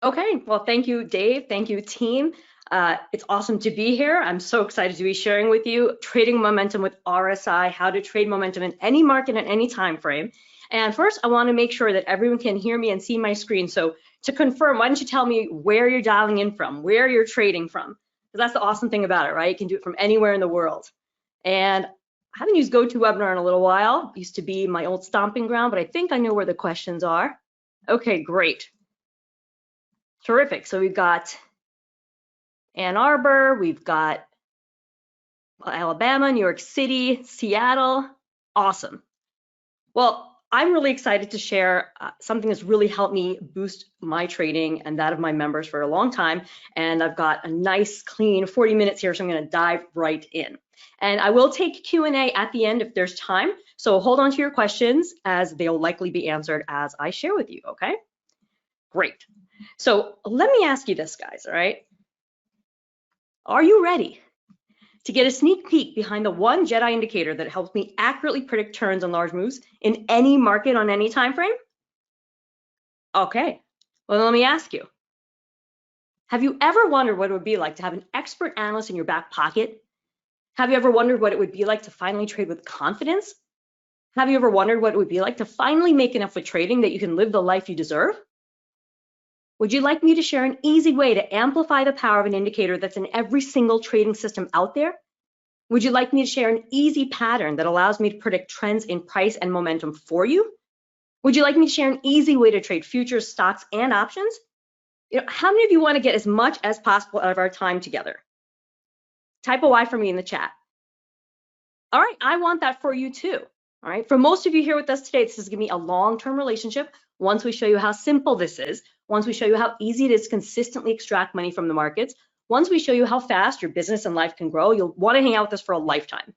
Okay, well, thank you, Dave. Thank you, team. It's awesome to be here. I'm so excited to be sharing with you trading momentum with RSI, how to trade momentum in any market at any time frame. And first, I want to make sure that everyone can hear me and see my screen. So to confirm, why don't you tell me where you're dialing in from, where you're trading from? Because that's the awesome thing about it, right? You can do it from anywhere in the world. And I haven't used GoToWebinar in a little while. It used to be my old stomping ground, but I think I know where the questions are. Okay, great. Terrific. So we've got Ann Arbor, we've got Alabama, New York City, Seattle. Awesome. Well, I'm really excited to share something that's really helped me boost my trading and that of my members for a long time. And I've got a nice, clean 40 minutes here, so I'm going to dive right in. And I will take Q&A at the end if there's time. So hold on to your questions as they'll likely be answered as I share with you, okay? Great. So let me ask you this, guys, all right? Are you ready to get a sneak peek behind the one Jedi indicator that helps me accurately predict turns and large moves in any market on any time frame? Okay, well, let me ask you. Have you ever wondered what it would be like to have an expert analyst in your back pocket? Have you ever wondered what it would be like to finally trade with confidence? Have you ever wondered what it would be like to finally make enough with trading that you can live the life you deserve? Would you like me to share an easy way to amplify the power of an indicator that's in every single trading system out there? Would you like me to share an easy pattern that allows me to predict trends in price and momentum for you? Would you like me to share an easy way to trade futures, stocks, and options? How many of you want to get as much as possible out of our time together? Type a Y for me in the chat. All right, I want that for you too. All right, for most of you here with us today, this is going to be a long-term relationship. Once we show you how simple this is, once we show you how easy it is to consistently extract money from the markets, once we show you how fast your business and life can grow, you'll want to hang out with us for a lifetime.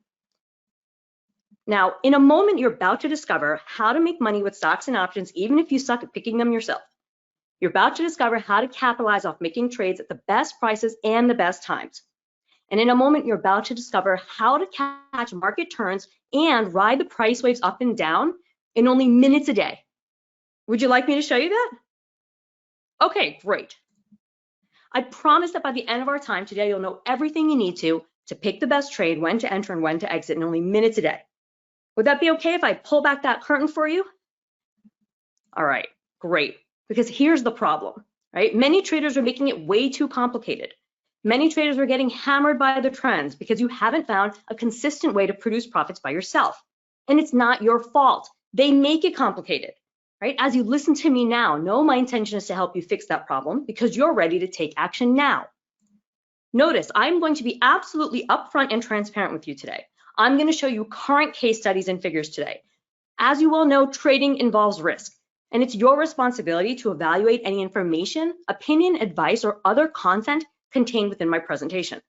Now, in a moment, you're about to discover how to make money with stocks and options, even if you suck at picking them yourself. You're about to discover how to capitalize off making trades at the best prices and the best times. And in a moment, you're about to discover how to catch market turns and ride the price waves up and down in only minutes a day. Would you like me to show you that? Okay, great. I promise that by the end of our time today, you'll know everything you need to pick the best trade, when to enter and when to exit in only minutes a day. Would that be okay if I pull back that curtain for you? All right, great. Because here's the problem, right? Many traders are making it way too complicated. Many traders are getting hammered by the trends because you haven't found a consistent way to produce profits by yourself. And it's not your fault. They make it complicated, right? As you listen to me now, know my intention is to help you fix that problem because you're ready to take action now. Notice, I'm going to be absolutely upfront and transparent with you today. I'm going to show you current case studies and figures today. As you all know, trading involves risk, and it's your responsibility to evaluate any information, opinion, advice, or other content contained within my presentation.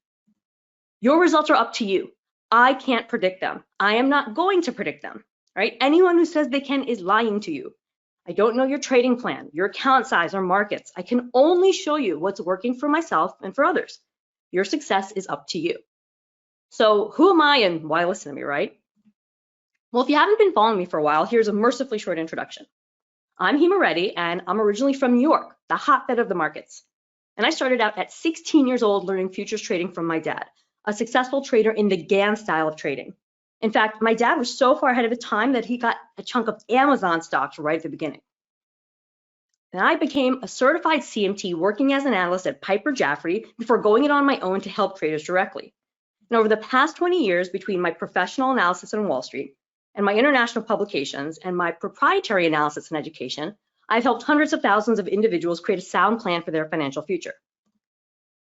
Your results are up to you. I can't predict them. I am not going to predict them, right? Anyone who says they can is lying to you. I don't know your trading plan, your account size, or markets. I can only show you what's working for myself and for others. Your success is up to you. So who am I and why listen to me, right? Well, if you haven't been following me for a while, here's a mercifully short introduction. I'm Hima Reddy, and I'm originally from New York, the hotbed of the markets. And I started out at 16 years old learning futures trading from my dad, a successful trader in the Gann style of trading. In fact, my dad was so far ahead of his time that he got a chunk of Amazon stocks right at the beginning. And I became a certified CMT working as an analyst at Piper Jaffray before going it on my own to help traders directly. And over the past 20 years, between my professional analysis on Wall Street and my international publications and my proprietary analysis and education, I've helped hundreds of thousands of individuals create a sound plan for their financial future.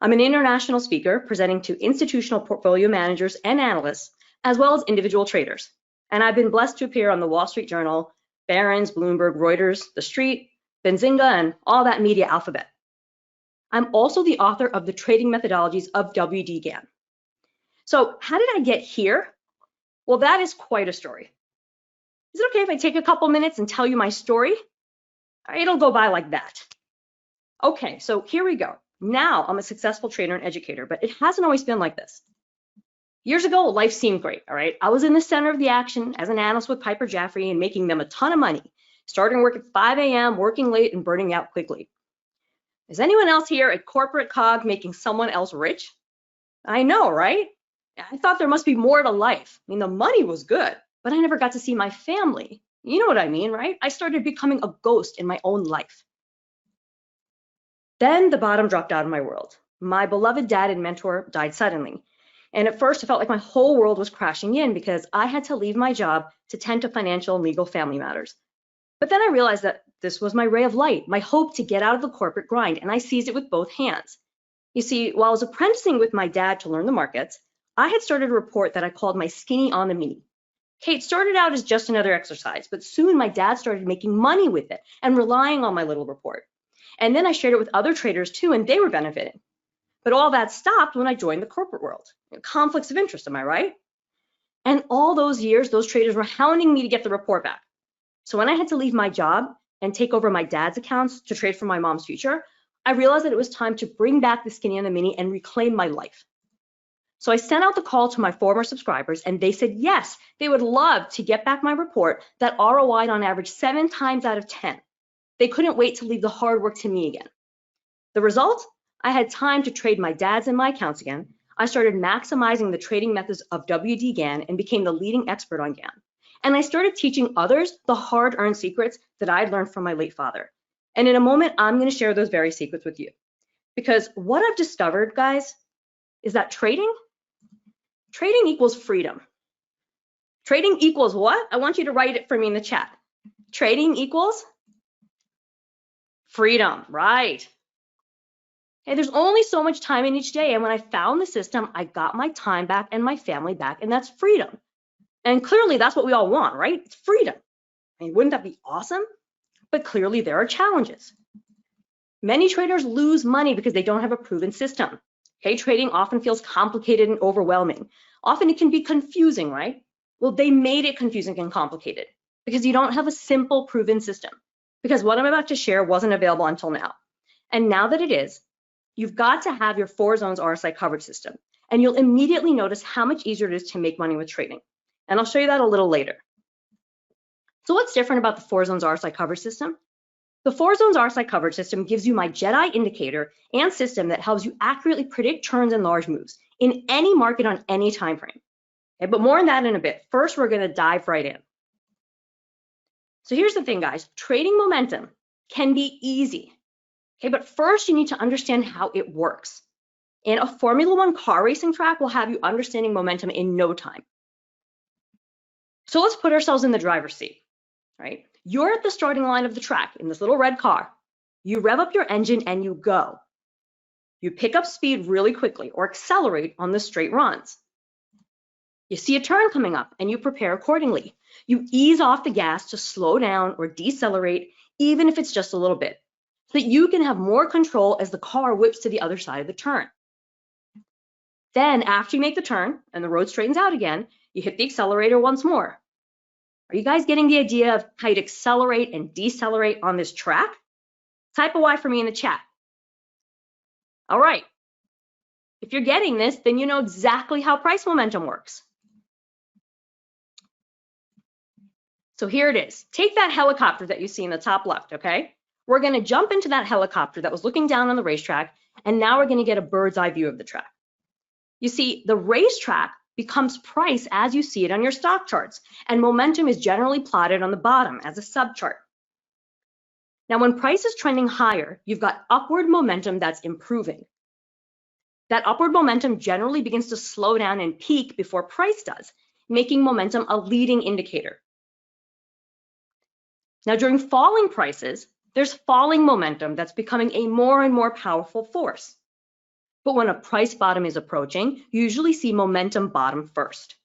I'm an international speaker presenting to institutional portfolio managers and analysts, as well as individual traders. And I've been blessed to appear on the Wall Street Journal, Barron's, Bloomberg, Reuters, The Street, Benzinga, and all that media alphabet. I'm also the author of the trading methodologies of W.D. Gann. So how did I get here? Well, that is quite a story. Is it okay if I take a couple minutes and tell you my story? It'll go by like that. Okay, so here we go. Now I'm a successful trader and educator, but it hasn't always been like this. Years ago, life seemed great, all right? I was in the center of the action as an analyst with Piper Jaffray and making them a ton of money, starting work at 5 a.m., working late, and burning out quickly. Is anyone else here a corporate cog making someone else rich? I know, right? I thought there must be more to life. I mean, the money was good, but I never got to see my family. You know what I mean, right? I started becoming a ghost in my own life. Then the bottom dropped out of my world. My beloved dad and mentor died suddenly. And at first, it felt like my whole world was crashing in because I had to leave my job to tend to financial and legal family matters. But then I realized that this was my ray of light, my hope to get out of the corporate grind, and I seized it with both hands. You see, while I was apprenticing with my dad to learn the markets, I had started a report that I called my Skinny on the Mini. Okay, it started out as just another exercise, but soon my dad started making money with it and relying on my little report. And then I shared it with other traders too, and they were benefiting. But all that stopped when I joined the corporate world. Conflicts of interest, am I right? And all those years, those traders were hounding me to get the report back. So when I had to leave my job and take over my dad's accounts to trade for my mom's future, I realized that it was time to bring back the Skinny on the Mini and reclaim my life. So I sent out the call to my former subscribers, and they said yes, they would love to get back my report that ROI'd on average 7 times out of 10. They couldn't wait to leave the hard work to me again. The result? I had time to trade my dad's and my accounts again. I started maximizing the trading methods of WD GAN and became the leading expert on GAN. And I started teaching others the hard-earned secrets that I'd learned from my late father. And in a moment, I'm going to share those very secrets with you. Because what I've discovered, guys, is that trading equals freedom. Trading equals what? I want you to write it for me in the chat. Trading equals freedom, right? Okay, there's only so much time in each day, and when I found the system, I got my time back and my family back, and that's freedom. And clearly, that's what we all want, right? It's freedom. I mean, wouldn't that be awesome? But clearly, there are challenges. Many traders lose money because they don't have a proven system. Okay, trading often feels complicated and overwhelming. Often it can be confusing, right? Well, they made it confusing and complicated because you don't have a simple proven system. Because what I'm about to share wasn't available until now. And now that it is, you've got to have your 4 zones RSI coverage system, and you'll immediately notice how much easier it is to make money with trading. And I'll show you that a little later. So what's different about the 4 zones RSI coverage system? The 4 zones RSI coverage system gives you my Jedi indicator and system that helps you accurately predict turns and large moves in any market on any time frame. Okay, but more on that in a bit. First, we're going to dive right in. So here's the thing, guys. Trading momentum can be easy. Okay, but first you need to understand how it works. And a Formula One car racing track will have you understanding momentum in no time. So let's put ourselves in the driver's seat, right? You're at the starting line of the track in this little red car. You rev up your engine and you go. You pick up speed really quickly or accelerate on the straight runs. You see a turn coming up and you prepare accordingly. You ease off the gas to slow down or decelerate, even if it's just a little bit, so that you can have more control as the car whips to the other side of the turn. Then after you make the turn and the road straightens out again, you hit the accelerator once more. Are you guys getting the idea of how you'd accelerate and decelerate on this track? Type a Y for me in the chat. All right. If you're getting this, then you know exactly how price momentum works. So here it is. Take that helicopter that you see in the top left, okay? We're going to jump into that helicopter that was looking down on the racetrack, and now we're going to get a bird's eye view of the track. You see, the racetrack becomes price as you see it on your stock charts, and momentum is generally plotted on the bottom as a subchart. Now, when price is trending higher, you've got upward momentum that's improving. That upward momentum generally begins to slow down and peak before price does, making momentum a leading indicator. Now, during falling prices, there's falling momentum that's becoming a more and more powerful force. But when a price bottom is approaching, you usually see momentum bottom first.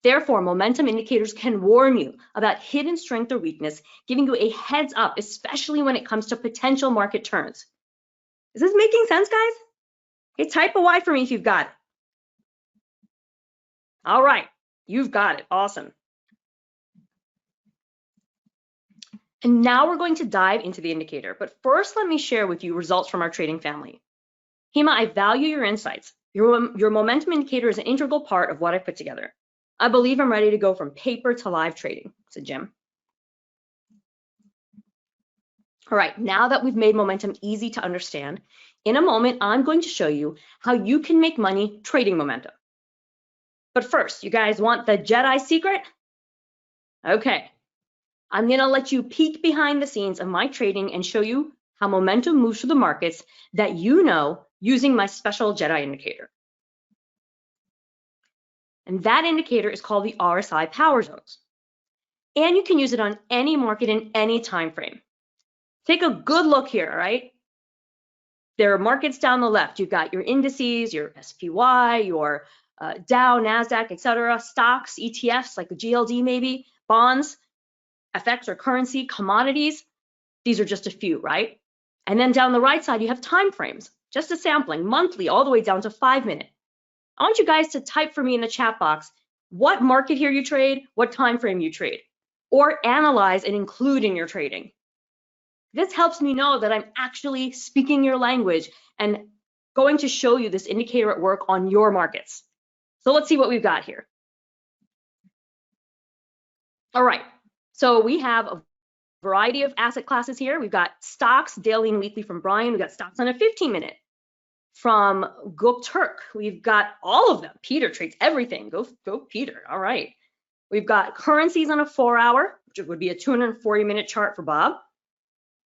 Therefore, momentum indicators can warn you about hidden strength or weakness, giving you a heads up, especially when it comes to potential market turns. Is this making sense, guys? Okay, type a Y for me if you've got it. All right, you've got it. Awesome. And now we're going to dive into the indicator. But first, let me share with you results from our trading family. Hima, I value your insights. Your momentum indicator is an integral part of what I put together. I believe I'm ready to go from paper to live trading, said Jim. All right, now that we've made momentum easy to understand, in a moment, I'm going to show you how you can make money trading momentum. But first, you guys want the Jedi secret? Okay, I'm gonna let you peek behind the scenes of my trading and show you how momentum moves through the markets that you know using my special Jedi indicator. And that indicator is called the RSI power zones. And you can use it on any market in any time frame. Take a good look here, all right? There are markets down the left. You've got your indices, your SPY, your Dow, NASDAQ, etc., stocks, ETFs like the GLD maybe, bonds, FX or currency, commodities. These are just a few, right? And then down the right side, you have time frames, just a sampling, monthly, all the way down to 5-minute. I want you guys to type for me in the chat box what market here you trade, what time frame you trade, or analyze and include in your trading. This helps me know that I'm actually speaking your language and going to show you this indicator at work on your markets. So let's see what we've got here. All right, so we have a variety of asset classes here. We've got stocks, daily and weekly from Brian. We've got stocks on a 15-minute. From Gokturk, we've got all of them. Peter trades everything. Go Peter. All right. We've got currencies on a 4-hour, which would be a 240-minute chart for Bob.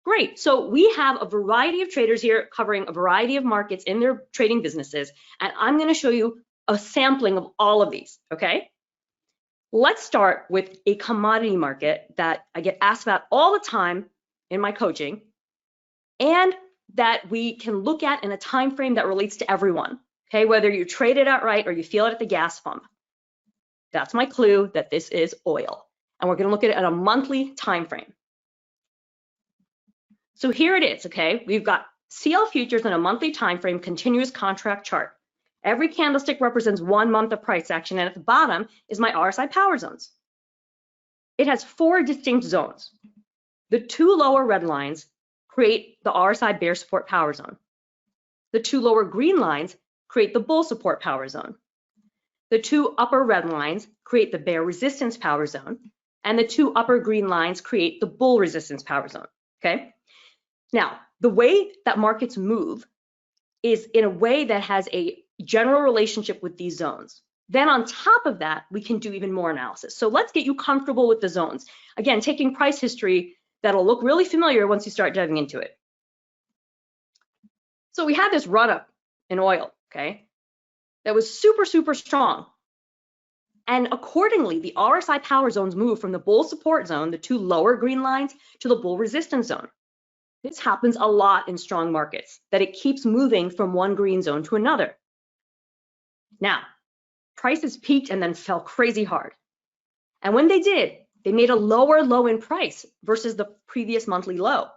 Great. So we have a variety of traders here covering a variety of markets in their trading businesses, and I'm going to show you a sampling of all of these, okay? Let's start with a commodity market that I get asked about all the time in my coaching, and that we can look at in a time frame that relates to everyone, okay? Whether you trade it outright or you feel it at the gas pump. That's my clue that this is oil. And we're going to look at it at a monthly time frame. So here it is, okay? We've got CL futures in a monthly time frame continuous contract chart. Every candlestick represents 1 month of price action, and at the bottom is my RSI power zones. It has 4 distinct zones. The 2 lower red lines create the RSI bear support power zone. The 2 lower green lines create the bull support power zone. The 2 upper red lines create the bear resistance power zone, and the 2 upper green lines create the bull resistance power zone, okay? Now, the way that markets move is in a way that has a general relationship with these zones. Then on top of that, we can do even more analysis. So let's get you comfortable with the zones. Again, taking price history that'll look really familiar once you start diving into it. So we had this run up in oil, okay? That was super, super strong. And accordingly, the RSI power zones move from the bull support zone, the 2 lower green lines, to the bull resistance zone. This happens a lot in strong markets, that it keeps moving from one green zone to another. Now, prices peaked and then fell crazy hard. And when they did, they made a lower low in price versus the previous monthly low.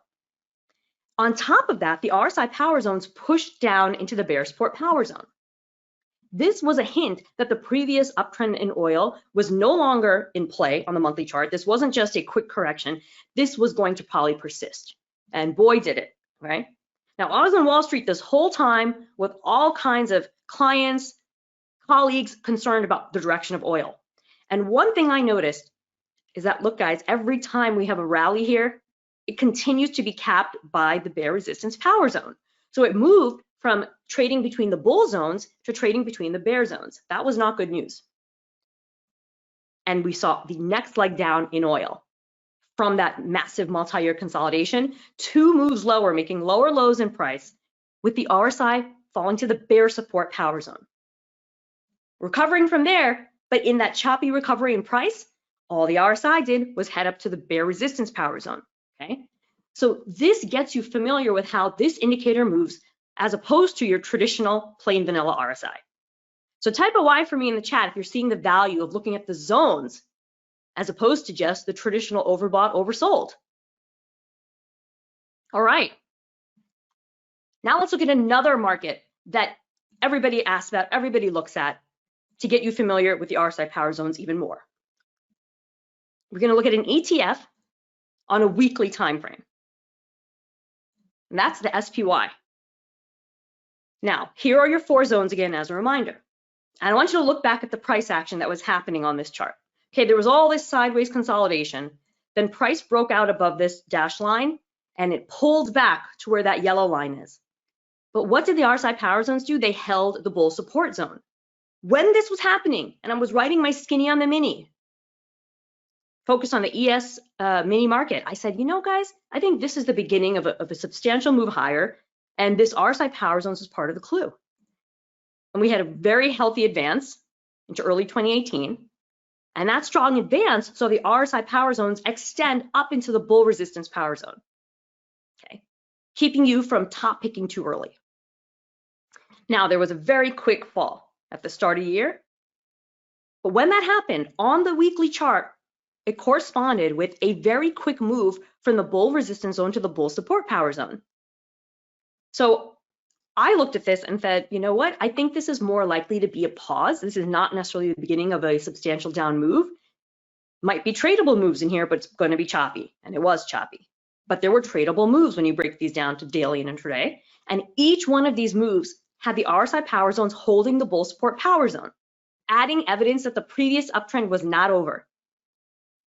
On top of that, the RSI power zones pushed down into the bear support power zone. This was a hint that the previous uptrend in oil was no longer in play on the monthly chart. This wasn't just a quick correction. This was going to probably persist. And boy, did it, right? Now, I was on Wall Street this whole time with all kinds of clients, colleagues concerned about the direction of oil. And one thing I noticed is that, look, guys, every time we have a rally here, it continues to be capped by the bear resistance power zone. So it moved from trading between the bull zones to trading between the bear zones. That was not good news. And we saw the next leg down in oil from that massive multi-year consolidation, 2 moves lower, making lower lows in price, with the RSI falling to the bear support power zone. Recovering from there, but in that choppy recovery in price, all the RSI did was head up to the bear resistance power zone, okay? So this gets you familiar with how this indicator moves as opposed to your traditional plain vanilla RSI. So type a Y for me in the chat if you're seeing the value of looking at the zones as opposed to just the traditional overbought, oversold. All right. Now let's look at another market that everybody asks about, everybody looks at to get you familiar with the RSI power zones even more. We're going to look at an ETF on a weekly time frame. And that's the SPY. Now, here are your 4 zones again as a reminder. And I want you to look back at the price action that was happening on this chart. Okay, there was all this sideways consolidation, then price broke out above this dashed line and it pulled back to where that yellow line is. But what did the RSI power zones do? They held the bull support zone. When this was happening, and I was writing my skinny on the mini, focused on the ES mini market, I said, you know, guys, I think this is the beginning of a substantial move higher, and this RSI power zones is part of the clue. And we had a very healthy advance into early 2018, and that strong advance saw the RSI power zones extend up into the bull resistance power zone, okay, keeping you from top picking too early. Now, there was a very quick fall at the start of the year, but when that happened on the weekly chart, it corresponded with a very quick move from the bull resistance zone to the bull support power zone. So I looked at this and said, you know what? I think this is more likely to be a pause. This is not necessarily the beginning of a substantial down move. Might be tradable moves in here, but it's going to be choppy, and it was choppy. But there were tradable moves when you break these down to daily and intraday, and each one of these moves had the RSI power zones holding the bull support power zone, adding evidence that the previous uptrend was not over.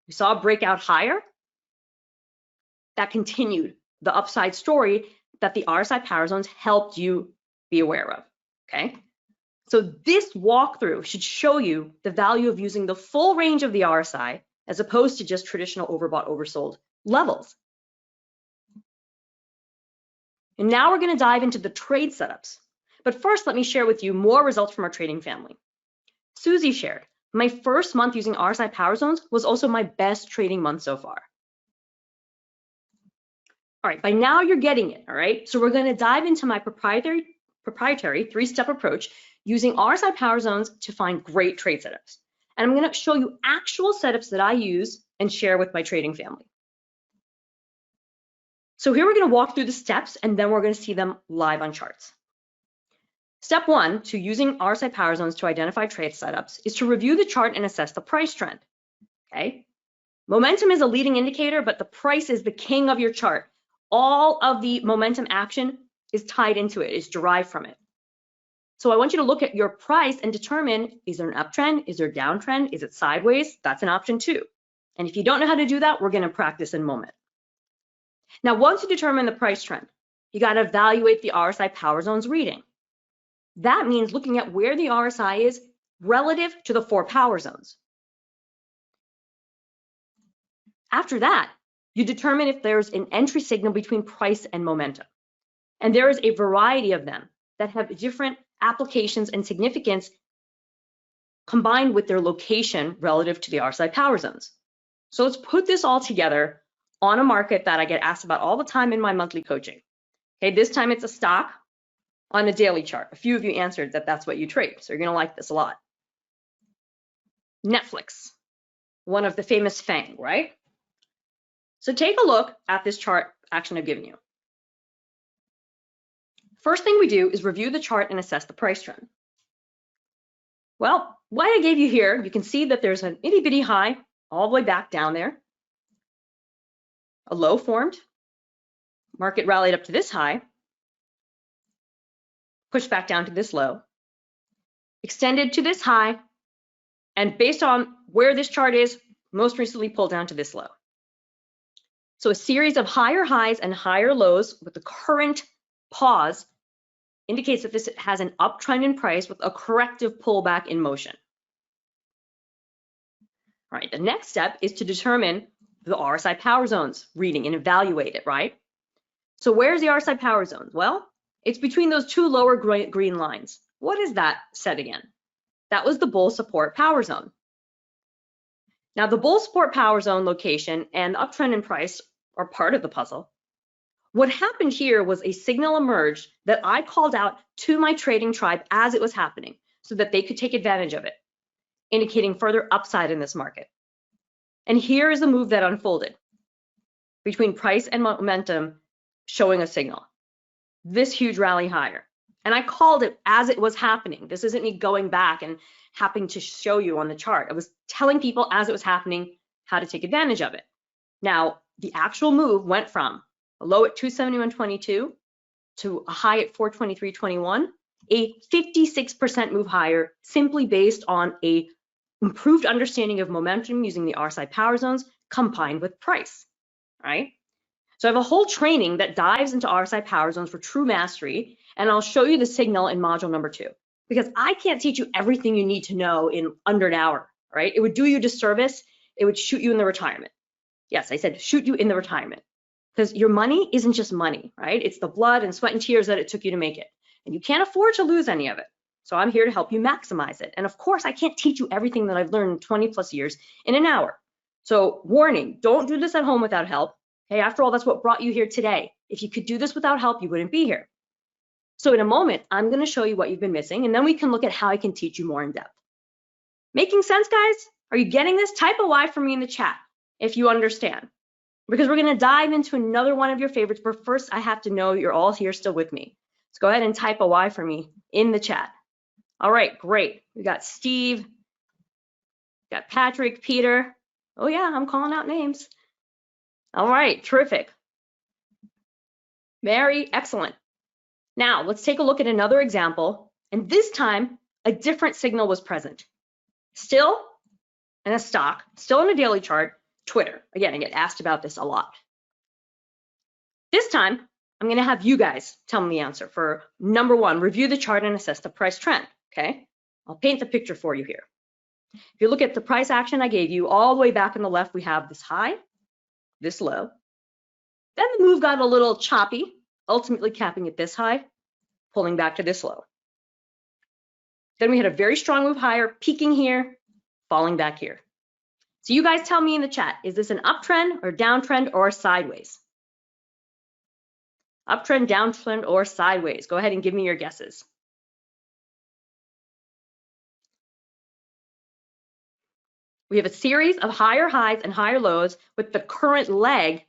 We saw a breakout higher. That continued the upside story that the RSI power zones helped you be aware of, okay? So this walkthrough should show you the value of using the full range of the RSI as opposed to just traditional overbought, oversold levels. And now we're going to dive into the trade setups. But first, let me share with you more results from our trading family. Susie shared, my first month using RSI power zones was also my best trading month so far. All right, by now you're getting it, all right? So we're going to dive into my proprietary three-step approach using RSI power zones to find great trade setups. And I'm going to show you actual setups that I use and share with my trading family. So here we're going to walk through the steps, and then we're going to see them live on charts. Step one to using RSI power zones to identify trade setups is to review the chart and assess the price trend, okay? Momentum is a leading indicator, but the price is the king of your chart. All of the momentum action is tied into it, is derived from it. So I want you to look at your price and determine, is there an uptrend? Is there a downtrend? Is it sideways? That's an option too. And if you don't know how to do that, we're going to practice in a moment. Now, once you determine the price trend, you got to evaluate the RSI power zones reading. That means looking at where the RSI is relative to the 4 power zones. After that, you determine if there's an entry signal between price and momentum. And there is a variety of them that have different applications and significance combined with their location relative to the RSI power zones. So let's put this all together on a market that I get asked about all the time in my monthly coaching. Okay, this time it's a stock on a daily chart. A few of you answered that that's what you trade, so you're going to like this a lot. Netflix, one of the famous FANG, right? So take a look at this chart action I've given you. First thing we do is review the chart and assess the price trend. Well, what I gave you here, you can see that there's an itty bitty high all the way back down there. A low formed. Market rallied up to this high. Pushed back down to this low. Extended to this high. And based on where this chart is, most recently pulled down to this low. So a series of higher highs and higher lows with the current pause indicates that this has an uptrend in price with a corrective pullback in motion. All right, the next step is to determine the RSI power zones reading and evaluate it, right? So where's the RSI power zones? Well, it's between those 2 lower green lines. What is that set again? That was the bull support power zone. Now, the bull support power zone location and uptrend in price are part of the puzzle. What happened here was a signal emerged that I called out to my trading tribe as it was happening so that they could take advantage of it, indicating further upside in this market. And here is the move that unfolded between price and momentum showing a signal. This huge rally higher. And I called it as it was happening. This isn't me going back and happening to show you on the chart. I was telling people as it was happening how to take advantage of it. Now, the actual move went from a low at 271.22 to a high at 423.21, a 56% move higher simply based on a improved understanding of momentum using the RSI power zones combined with price, right? So I have a whole training that dives into RSI power zones for true mastery, and I'll show you the signal in module number 2, because I can't teach you everything you need to know in under an hour, right? It would do you a disservice. It would shoot you in the retirement. Yes, I said shoot you in the retirement, because your money isn't just money, right? It's the blood and sweat and tears that it took you to make it, and you can't afford to lose any of it. So I'm here to help you maximize it. And of course, I can't teach you everything that I've learned in 20 plus years in an hour. So warning, don't do this at home without help. Okay, after all, that's what brought you here today. If you could do this without help, you wouldn't be here. So in a moment, I'm going to show you what you've been missing, and then we can look at how I can teach you more in depth. Making sense, guys? Are you getting this? Type a Y for me in the chat if you understand, because we're going to dive into another one of your favorites, but first I have to know you're all here still with me. So go ahead and type a Y for me in the chat. All right, great. We got Steve, we got Patrick, Peter. Oh yeah, I'm calling out names. All right, terrific. Mary, excellent. Now let's take a look at another example, and this time a different signal was present. Still in a stock, still in a daily chart, Twitter. Again, I get asked about this a lot. This time, I'm gonna have you guys tell me the answer for number 1, review the chart and assess the price trend, okay? I'll paint the picture for you here. If you look at the price action I gave you, all the way back on the left, we have this high, this low. Then the move got a little choppy, ultimately capping at this high, pulling back to this low. Then we had a very strong move higher, peaking here, falling back here. So you guys tell me in the chat, is this an uptrend or downtrend or sideways? Uptrend, downtrend, or sideways? Go ahead and give me your guesses. We have a series of higher highs and higher lows with the current leg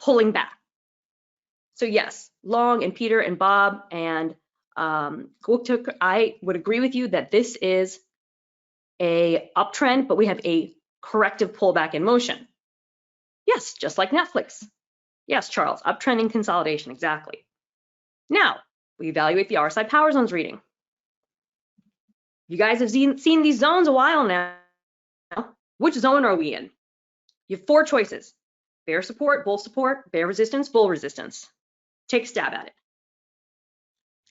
pulling back. So yes, Long and Peter and Bob and I would agree with you that this is a uptrend, but we have a corrective pullback in motion. Yes, just like Netflix. Yes, Charles, uptrending consolidation, exactly. Now, we evaluate the RSI power zones reading. You guys have seen these zones a while now. Which zone are we in? You have 4 choices: bear support, bear resistance, bull resistance. Take a stab at it.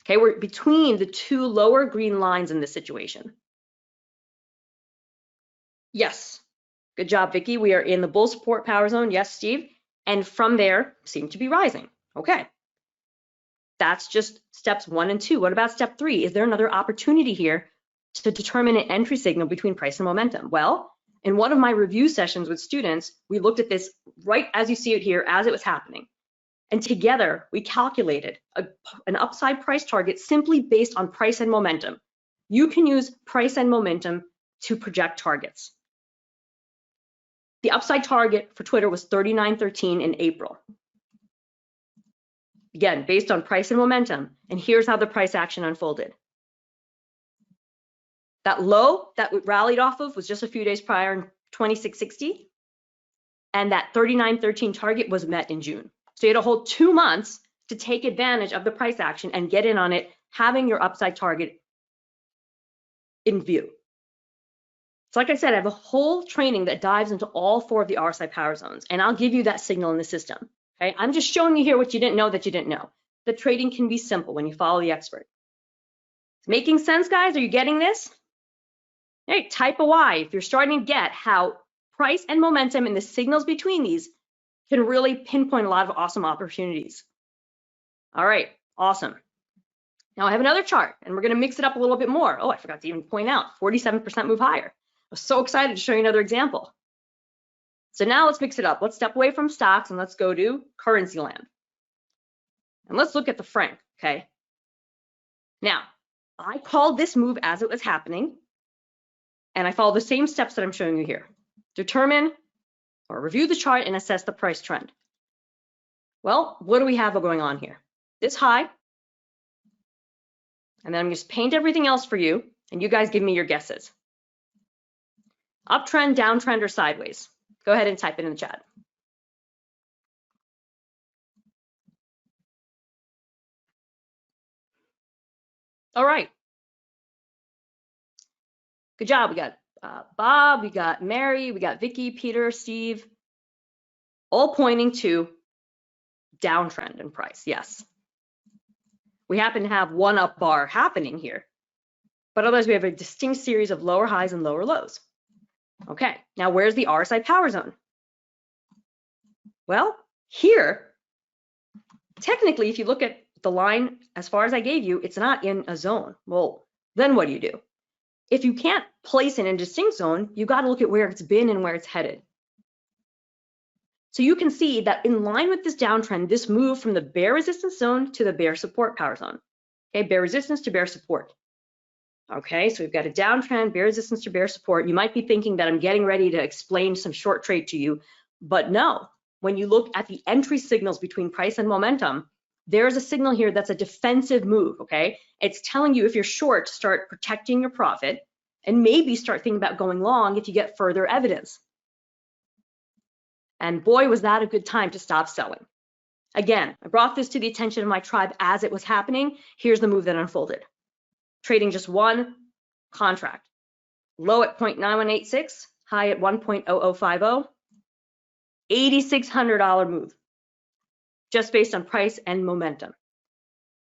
Okay, we're between the 2 lower green lines in this situation. Yes, good job, Vicky. We are in the bull support power zone. Yes, Steve. And from there, seem to be rising. Okay. That's just steps 1 and 2. What about step 3? Is there another opportunity here to determine an entry signal between price and momentum? Well, in one of my review sessions with students, we looked at this right as you see it here, as it was happening. And together, we calculated an upside price target simply based on price and momentum. You can use price and momentum to project targets. The upside target for Twitter was 39.13 in April. Again, based on price and momentum. And here's how the price action unfolded. That low that we rallied off of was just a few days prior in 26.60. And that 39.13 target was met in June. So you had a whole 2 months to take advantage of the price action and get in on it, having your upside target in view. So like I said, I have a whole training that dives into all 4 of the RSI power zones, and I'll give you that signal in the system. Okay, I'm just showing you here what you didn't know that you didn't know. The trading can be simple when you follow the expert. It's making sense, guys? Are you getting this? Hey, type a Y if you're starting to get how price and momentum and the signals between these can really pinpoint a lot of awesome opportunities. All right, awesome. Now I have another chart, and we're going to mix it up a little bit more. Oh, I forgot to even point out 47% move higher. I was so excited to show you another example. So now let's mix it up. Let's step away from stocks and let's go to currency land. And let's look at the franc, okay? Now, I called this move as it was happening, and I follow the same steps that I'm showing you here. Determine or review the chart and assess the price trend. Well, what do we have going on here? This high, and then I'm just paint everything else for you, and you guys give me your guesses. Uptrend, downtrend, or sideways? Go ahead and type it in the chat. All right. Good job. We got Bob, we got Mary, we got Vicky, Peter, Steve, all pointing to downtrend in price, yes. We happen to have one up bar happening here, but otherwise we have a distinct series of lower highs and lower lows. Okay, now where's the RSI power zone? Well, here, technically, if you look at the line as far as I gave you, it's not in a zone. Well, then what do you do? If you can't place it in a distinct zone, you got to look at where it's been and where it's headed. So you can see that in line with this downtrend, this moved from the bear resistance zone to the bear support power zone. Okay, bear resistance to bear support. Okay, so we've got a downtrend, bear resistance to bear support. You might be thinking that I'm getting ready to explain some short trade to you, but no. When you look at the entry signals between price and momentum, there's a signal here that's a defensive move, okay? It's telling you if you're short, start protecting your profit and maybe start thinking about going long if you get further evidence. And boy, was that a good time to stop selling. Again, I brought this to the attention of my tribe as it was happening. Here's the move that unfolded. Trading just one contract. Low at 0.9186, high at 1.0050. $8,600 move, just based on price and momentum.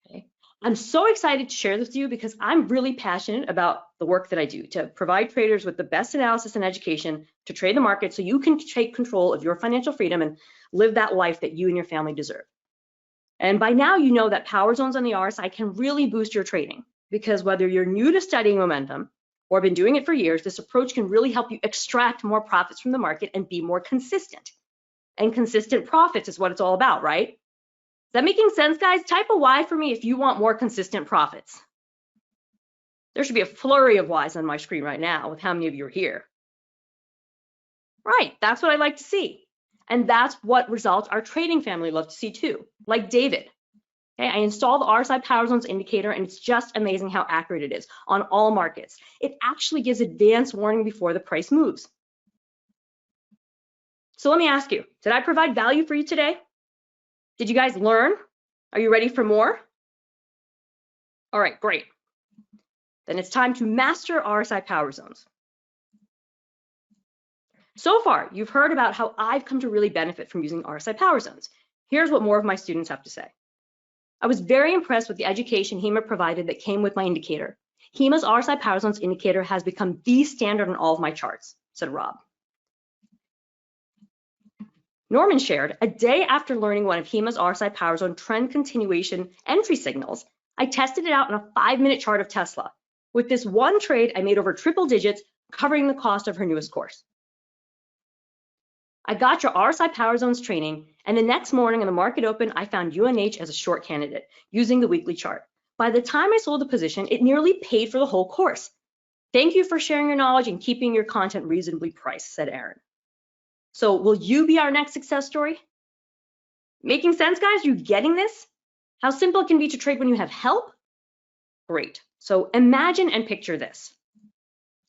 Okay. I'm so excited to share this with you because I'm really passionate about the work that I do to provide traders with the best analysis and education to trade the market so you can take control of your financial freedom and live that life that you and your family deserve. And by now you know that power zones on the RSI can really boost your trading because whether you're new to studying momentum or been doing it for years, this approach can really help you extract more profits from the market and be more consistent. And consistent profits is what it's all about, right? Is that making sense, guys? Type a Y for me if you want more consistent profits. There should be a flurry of Ys on my screen right now with how many of you are here. Right, that's what I like to see. And that's what results our trading family love to see too, like David. Okay, I installed the RSI Power Zones indicator and it's just amazing how accurate it is on all markets. It actually gives advance warning before the price moves. So let me ask you, did I provide value for you today? Did you guys learn? Are you ready for more? All right, great. Then it's time to master RSI power zones. So far, you've heard about how I've come to really benefit from using RSI power zones. Here's what more of my students have to say. I was very impressed with the education Hima provided that came with my indicator. Hima's RSI power zones indicator has become the standard on all of my charts, said Rob. Norman shared, a day after learning one of Hima's RSI power zone trend continuation entry signals, I tested it out on a 5-minute chart of Tesla. With this one trade, I made over triple digits, covering the cost of her newest course. I got your RSI power zones training, and the next morning when the market opened, I found UNH as a short candidate using the weekly chart. By the time I sold the position, it nearly paid for the whole course. Thank you for sharing your knowledge and keeping your content reasonably priced, said Aaron. So will you be our next success story? Making sense, guys? You getting this? How simple it can be to trade when you have help? Great. So imagine and picture this.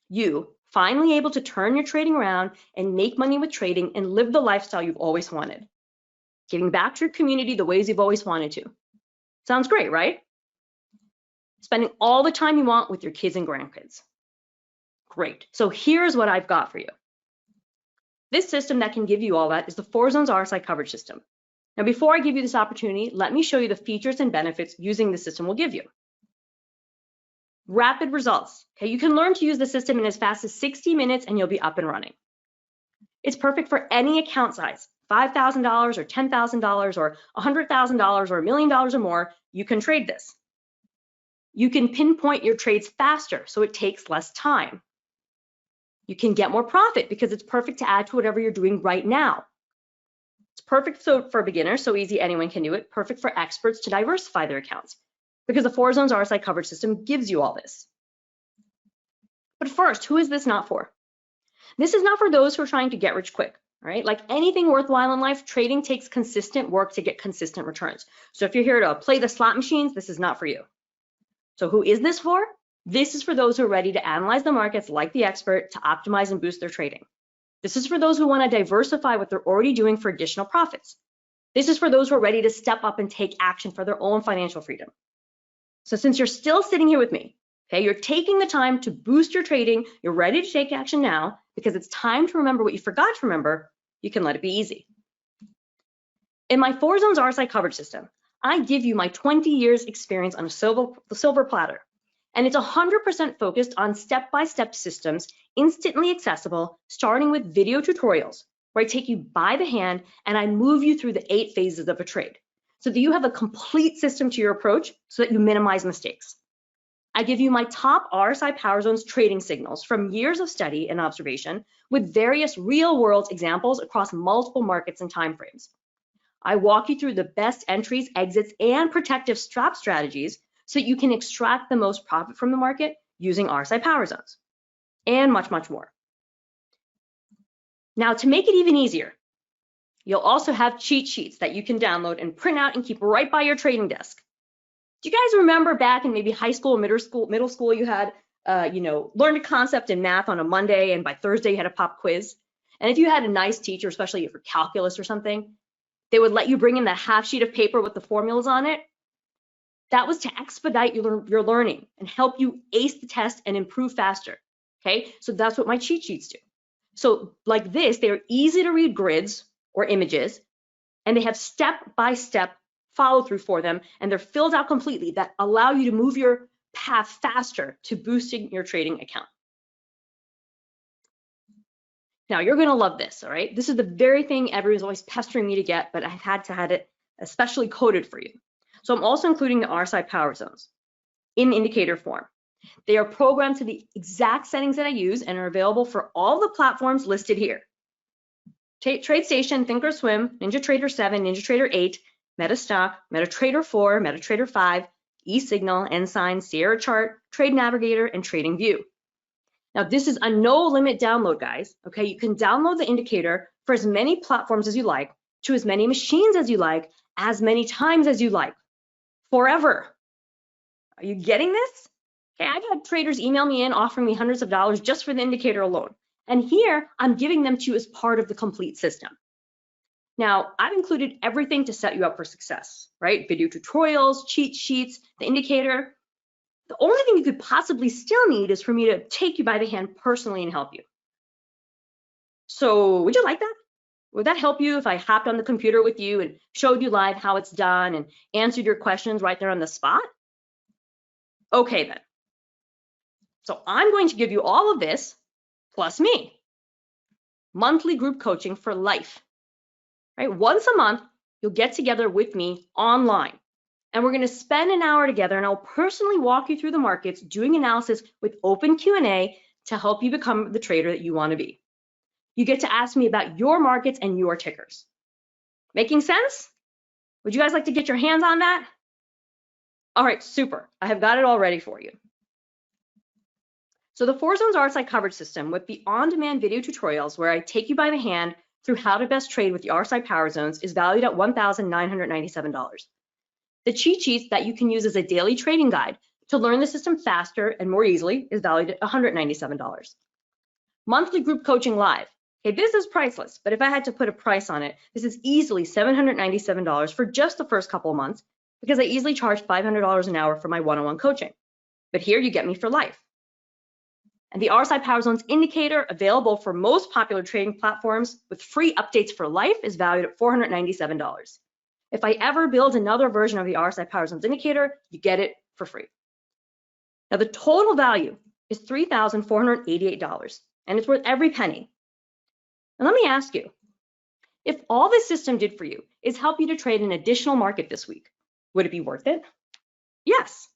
You finally able to turn your trading around and make money with trading and live the lifestyle you've always wanted. Giving back to your community the ways you've always wanted to. Sounds great, right? Spending all the time you want with your kids and grandkids. Great. So here's what I've got for you. This system that can give you all that is the 4 Zones RSI coverage system. Now, before I give you this opportunity, let me show you the features and benefits using the system will give you. Rapid results. Okay, you can learn to use the system in as fast as 60 minutes and you'll be up and running. It's perfect for any account size, $5,000 or $10,000 or $100,000 or $1 million or more, you can trade this. You can pinpoint your trades faster, so it takes less time. You can get more profit because it's perfect to add to whatever you're doing right now. It's perfect for beginners, so easy anyone can do it. Perfect for experts to diversify their accounts because the 4 Zones RSI coverage system gives you all this. But first, who is this not for? This is not for those who are trying to get rich quick, right? Like anything worthwhile in life, trading takes consistent work to get consistent returns. So if you're here to play the slot machines, this is not for you. So who is this for? This is for those who are ready to analyze the markets like the expert to optimize and boost their trading. This is for those who want to diversify what they're already doing for additional profits. This is for those who are ready to step up and take action for their own financial freedom. So since you're still sitting here with me, okay, you're taking the time to boost your trading, you're ready to take action now because it's time to remember what you forgot to remember, you can let it be easy. In my 4 zones RSI coverage system, I give you my 20 years experience on a silver platter. And it's 100% focused on step-by-step systems, instantly accessible, starting with video tutorials, where I take you by the hand and I move you through the 8 phases of a trade, so that you have a complete system to your approach so that you minimize mistakes. I give you my top RSI power zones trading signals from years of study and observation with various real-world examples across multiple markets and timeframes. I walk you through the best entries, exits, and protective stop strategies so that you can extract the most profit from the market using RSI power zones, and much, much more. Now, to make it even easier, you'll also have cheat sheets that you can download and print out and keep right by your trading desk. Do you guys remember back in maybe high school, middle school, you had, learned a concept in math on a Monday, and by Thursday you had a pop quiz? And if you had a nice teacher, especially for calculus or something, they would let you bring in that half sheet of paper with the formulas on it. That was to expedite your learning and help you ace the test and improve faster. Okay, so that's what my cheat sheets do. So like this, they are easy to read grids or images, and they have step-by-step follow through for them, and they're filled out completely that allow you to move your path faster to boosting your trading account. Now you're gonna love this, all right? This is the very thing everyone's always pestering me to get, but I had to have it especially coded for you. So I'm also including the RSI power zones in indicator form. They are programmed to the exact settings that I use and are available for all the platforms listed here. TradeStation, Thinkorswim, NinjaTrader 7, NinjaTrader 8, MetaStock, MetaTrader 4, MetaTrader 5, eSignal, Ensign, Sierra Chart, Trade Navigator, and TradingView. Now this is a no limit download, guys. Okay, you can download the indicator for as many platforms as you like, to as many machines as you like, as many times as you like, forever. Are you getting this? Okay, I've had traders email me in offering me hundreds of dollars just for the indicator alone. And here I'm giving them to you as part of the complete system. Now, I've included everything to set you up for success, right? Video tutorials, cheat sheets, the indicator. The only thing you could possibly still need is for me to take you by the hand personally and help you. So would you like that? Would that help you if I hopped on the computer with you and showed you live how it's done and answered your questions right there on the spot? Okay then. So I'm going to give you all of this plus me. Monthly group coaching for life. Right? Once a month, you'll get together with me online. And we're going to spend an hour together, and I'll personally walk you through the markets, doing analysis with open Q&A to help you become the trader that you want to be. You get to ask me about your markets and your tickers. Making sense? Would you guys like to get your hands on that? All right, super. I have got it all ready for you. So the 4 zones RSI coverage system with the on-demand video tutorials where I take you by the hand through how to best trade with the RSI power zones is valued at $1,997. The cheat sheets that you can use as a daily trading guide to learn the system faster and more easily is valued at $197. Monthly group coaching live. Okay, this is priceless, but if I had to put a price on it, this is easily $797 for just the first couple of months because I easily charge $500 an hour for my one-on-one coaching. But here you get me for life. And the RSI Power Zones indicator, available for most popular trading platforms with free updates for life, is valued at $497. If I ever build another version of the RSI Power Zones indicator, you get it for free. Now the total value is $3,488, and it's worth every penny. And let me ask you, if all this system did for you is help you to trade an additional market this week, would it be worth it? Yes.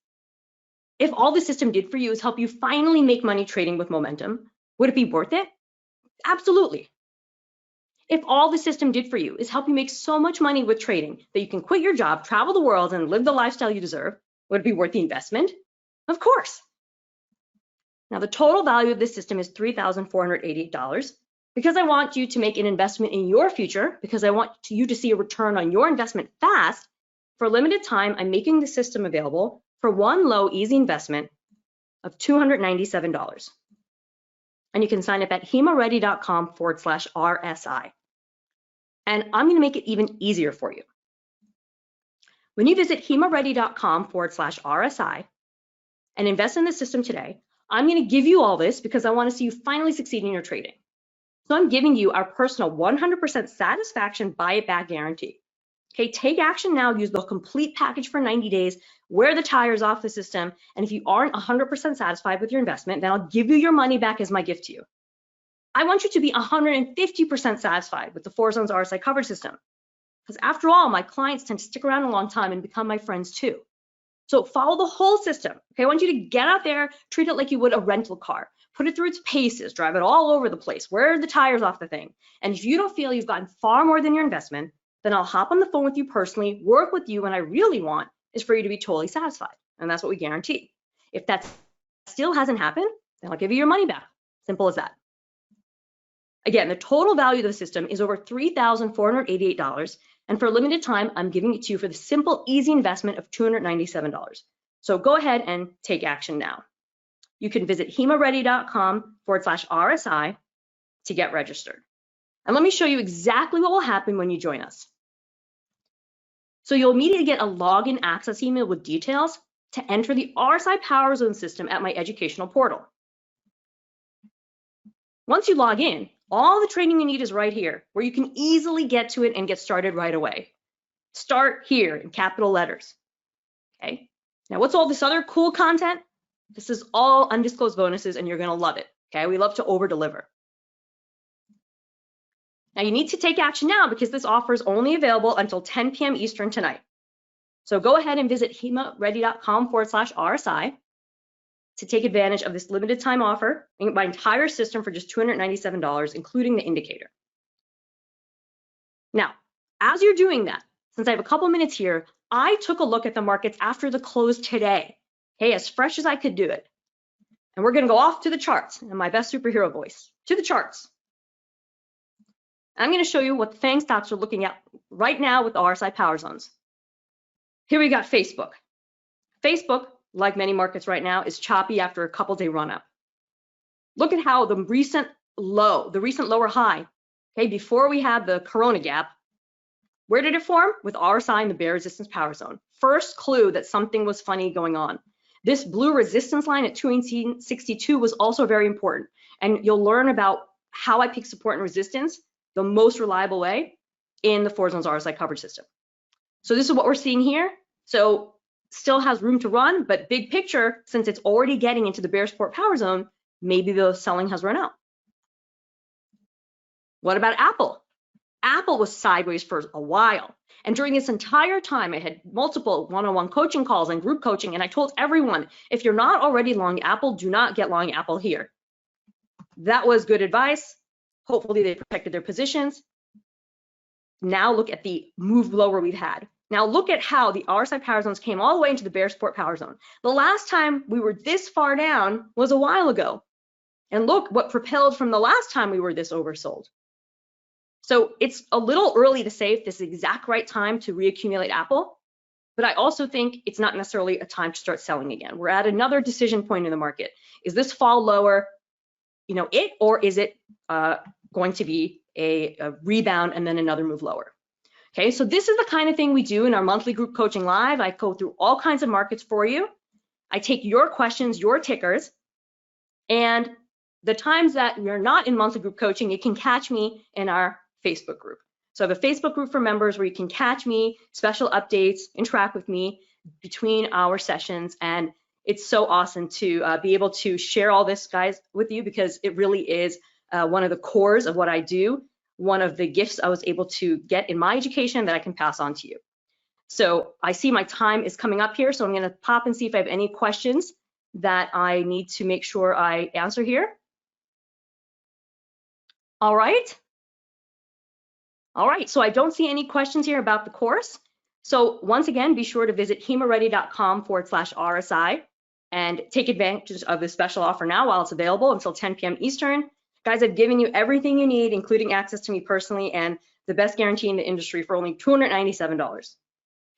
If all the system did for you is help you finally make money trading with momentum, would it be worth it? Absolutely. If all the system did for you is help you make so much money with trading that you can quit your job, travel the world, and live the lifestyle you deserve, would it be worth the investment? Of course. Now, the total value of this system is $3,488 because I want you to make an investment in your future, because I want you to see a return on your investment fast. For a limited time, I'm making the system available for one low, easy investment of $297. And you can sign up at himareddy.com/RSI. And I'm going to make it even easier for you. When you visit himareddy.com/RSI and invest in the system today, I'm going to give you all this because I want to see you finally succeed in your trading. So I'm giving you our personal 100% satisfaction buy it back guarantee. Okay, take action now, use the complete package for 90 days, wear the tires off the system, and if you aren't 100% satisfied with your investment, then I'll give you your money back as my gift to you. I want you to be 150% satisfied with the 4 Zones RSI coverage system, because after all, my clients tend to stick around a long time and become my friends too. So follow the whole system. Okay, I want you to get out there, treat it like you would a rental car, put it through its paces, drive it all over the place, wear the tires off the thing. And if you don't feel you've gotten far more than your investment, then I'll hop on the phone with you personally, work with you, and I really want is for you to be totally satisfied. And that's what we guarantee. If that still hasn't happened, then I'll give you your money back. Simple as that. Again, the total value of the system is over $3,488. And for a limited time, I'm giving it to you for the simple, easy investment of $297. So go ahead and take action now. You can visit himareddy.com/RSI to get registered. And let me show you exactly what will happen when you join us. So you'll immediately get a login access email with details to enter the RSI Power Zone system at my educational portal. Once you log in, all the training you need is right here, where you can easily get to it and get started right away. Start here in capital letters. Okay. Now, what's all this other cool content? This is all undisclosed bonuses, and you're going to love it. Okay. We love to over deliver. Now, you need to take action now because this offer is only available until 10 p.m. Eastern tonight. So go ahead and visit himareddy.com/RSI to take advantage of this limited time offer and get my entire system for just $297, including the indicator. Now, as you're doing that, since I have a couple minutes here, I took a look at the markets after the close today, okay, as fresh as I could do it. And we're gonna go off to the charts in my best superhero voice, to the charts. I'm gonna show you what the FANG stocks are looking at right now with the RSI Power Zones. Here we got Facebook. Facebook, like many markets right now, is choppy after a couple-day run-up. Look at how the recent low, the recent lower high, okay, before we had the Corona gap, where did it form? With RSI in the bear resistance power zone. First clue that something was funny going on. This blue resistance line at 218.62 was also very important. And you'll learn about how I pick support and resistance the most reliable way in the 4 Zones RSI coverage system. So this is what we're seeing here. So still has room to run, but big picture, since it's already getting into the bear support power zone, maybe the selling has run out. What about Apple? Apple was sideways for a while. And during this entire time, I had multiple one-on-one coaching calls and group coaching, and I told everyone, if you're not already long Apple, do not get long Apple here. That was good advice. Hopefully they protected their positions. Now look at the move lower we've had. Now look at how the RSI power zones came all the way into the bear support power zone. The last time we were this far down was a while ago. And look what propelled from the last time we were this oversold. So it's a little early to say if this is the exact right time to reaccumulate Apple, but I also think it's not necessarily a time to start selling again. We're at another decision point in the market. Is this fall lower, or is it going to be a rebound and then another move lower? Okay, so this is the kind of thing we do in our monthly group coaching live. I go through all kinds of markets for you. I take your questions, your tickers, and the times that we're not in monthly group coaching, you can catch me in our Facebook group. So I have a Facebook group for members where you can catch me, special updates, interact with me between our sessions. And it's so awesome to be able to share all this, guys, with you, because it really is one of the cores of what I do, one of the gifts I was able to get in my education that I can pass on to you. So I see my time is coming up here, so I'm going to pop and see if I have any questions that I need to make sure I answer here. All right. All right, so I don't see any questions here about the course. So once again, be sure to visit himareddy.com/RSI and take advantage of this special offer now while it's available until 10 p.m. Eastern. Guys, I've given you everything you need, including access to me personally and the best guarantee in the industry for only $297.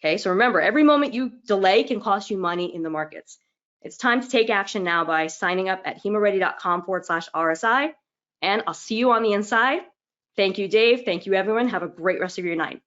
Okay, so remember, every moment you delay can cost you money in the markets. It's time to take action now by signing up at himareddy.com/RSI, and I'll see you on the inside. Thank you, Dave. Thank you, everyone. Have a great rest of your night.